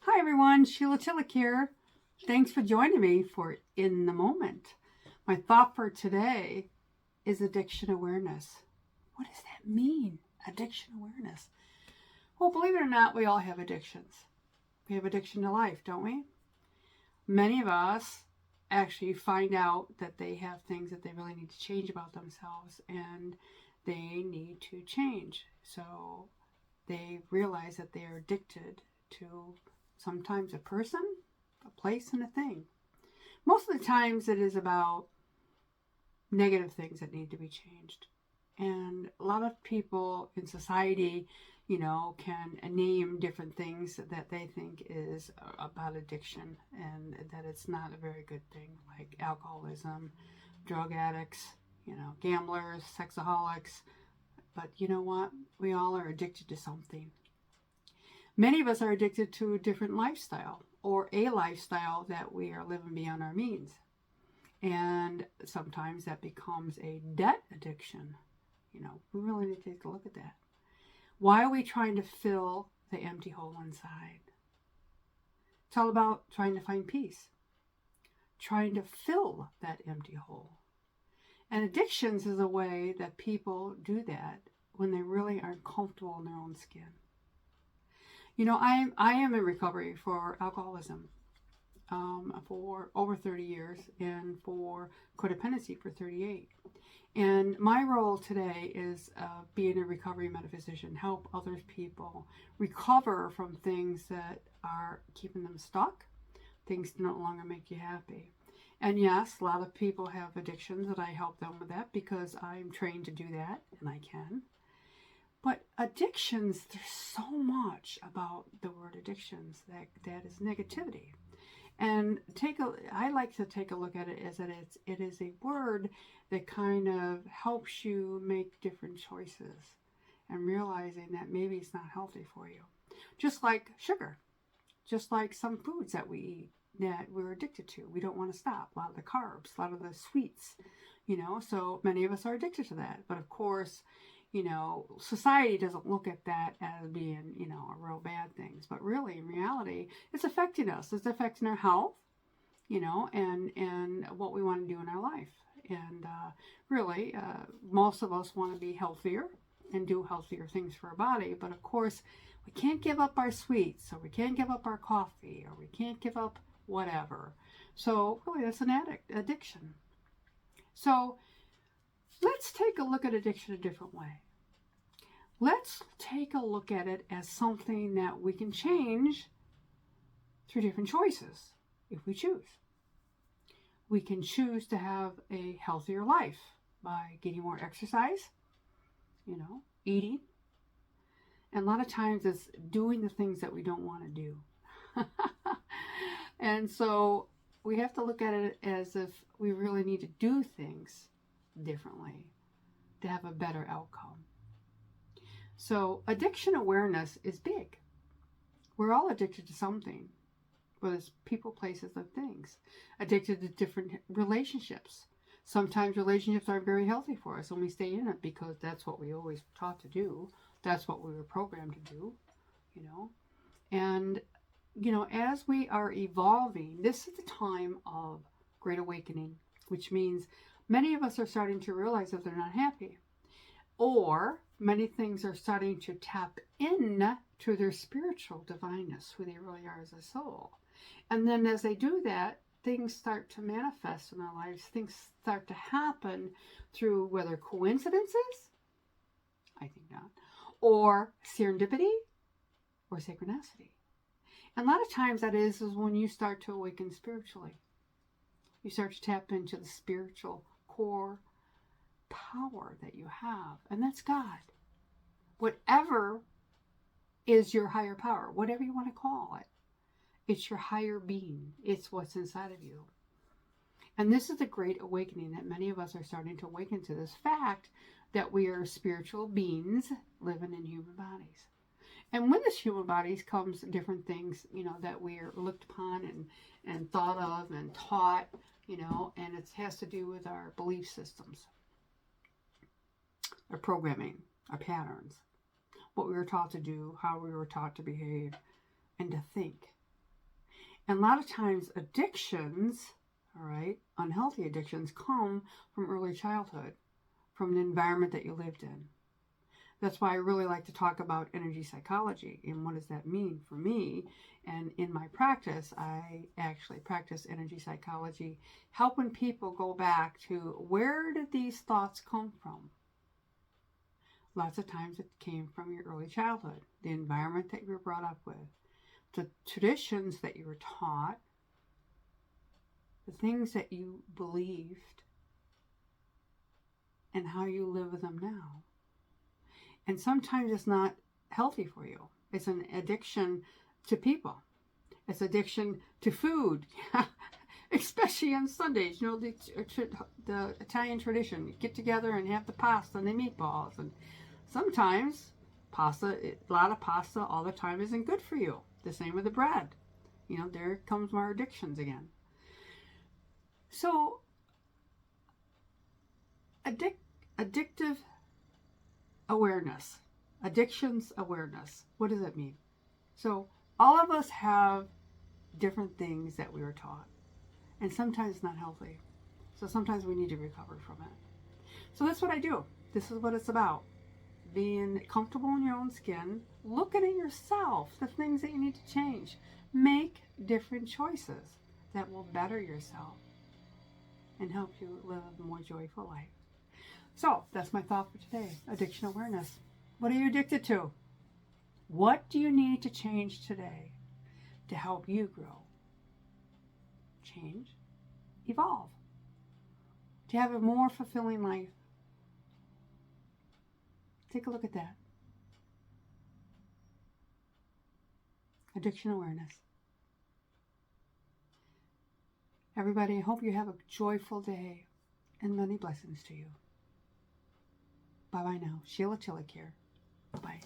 Hi everyone, Sheila Tillich here. Thanks for joining me for In the Moment. My thought for today is addiction awareness. What does that mean? Addiction awareness. Well, believe it or not, we all have addictions. We have addiction to life, don't we? Many of us actually find out that they have things that they really need to change about themselves and they need to change. So they realize that they are addicted to sometimes a person, a place, and a thing. Most of the times it is about negative things that need to be changed. And a lot of people in society, can name different things that they think is about addiction and that it's not a very good thing, like alcoholism, drug addicts, gamblers, sexaholics. But you know what? We all are addicted to something. Many of us are addicted to a different lifestyle or a lifestyle that we are living beyond our means. And sometimes that becomes a debt addiction. We really need to take a look at that. Why are we trying to fill the empty hole inside? It's all about trying to find peace, trying to fill that empty hole. And addictions is a way that people do that when they really aren't comfortable in their own skin. I am in recovery for alcoholism for over 30 years and for codependency for 38. And my role today is being a recovery metaphysician, help other people recover from things that are keeping them stuck, things that no longer make you happy. And yes, a lot of people have addictions, and I help them with that because I'm trained to do that, and I can. But addictions, there's so much about the word addictions that is negativity. And I like to take a look at it as that it is a word that kind of helps you make different choices and realizing that maybe it's not healthy for you. Just like sugar, just like some foods that we eat that we're addicted to. We don't want to stop. A lot of the carbs, a lot of the sweets, so many of us are addicted to that. But of course, society doesn't look at that as being, a real bad thing. But really, in reality, it's affecting us. It's affecting our health, and what we want to do in our life. And really, most of us want to be healthier and do healthier things for our body. But of course, we can't give up our sweets, or we can't give up our coffee, or we can't give up whatever. So really, that's an addiction. So let's take a look at addiction a different way. Let's take a look at it as something that we can change through different choices if we choose. We can choose to have a healthier life by getting more exercise, eating. And a lot of times it's doing the things that we don't want to do. And so we have to look at it as if we really need to do things differently to have a better outcome. So addiction awareness is big. We're all addicted to something, whether it's people, places, or things. Addicted to different relationships. Sometimes relationships aren't very healthy for us and we stay in it because that's what we always taught to do. That's what we were programmed to do, And, as we are evolving, this is the time of great awakening, which means many of us are starting to realize that they're not happy. Or many things are starting to tap in to their spiritual divineness, who they really are as a soul. And then as they do that, things start to manifest in our lives. Things start to happen through whether coincidences, I think not, or serendipity or synchronicity. And a lot of times that is when you start to awaken spiritually. You start to tap into the spiritual core power that you have, and that's God. Whatever is your higher power, whatever you want to call it, it's your higher being. It's what's inside of you. And this is the great awakening that many of us are starting to awaken to, this fact that we are spiritual beings living in human bodies. And with this human bodies comes different things, that we are looked upon and thought of and taught, and it has to do with our belief systems, our programming, our patterns, what we were taught to do, how we were taught to behave, and to think. And a lot of times addictions, all right, unhealthy addictions come from early childhood, from the environment that you lived in. That's why I really like to talk about energy psychology and what does that mean for me. And in my practice, I actually practice energy psychology, helping people go back to where did these thoughts come from? Lots of times it came from your early childhood, the environment that you were brought up with, the traditions that you were taught, the things that you believed, and how you live with them now. And sometimes it's not healthy for you. It's an addiction to people. It's addiction to food, especially on Sundays. You know, the Italian tradition. You get together and have the pasta and the meatballs. And sometimes pasta, a lot of pasta all the time isn't good for you. The same with the bread. You know, there comes our addictions again. So, addictive awareness, addictions awareness. What does that mean? So all of us have different things that we were taught, and sometimes it's not healthy. So sometimes we need to recover from it. So that's what I do. This is what it's about. Being comfortable in your own skin, looking at yourself, the things that you need to change. Make different choices that will better yourself and help you live a more joyful life. So that's my thought for today. Addiction awareness. What are you addicted to? What do you need to change today to help you grow, change, evolve, to have a more fulfilling life? Take a look at that. Addiction awareness. Everybody, I hope you have a joyful day and many blessings to you. Bye-bye now. Sheila Tillich here. Bye.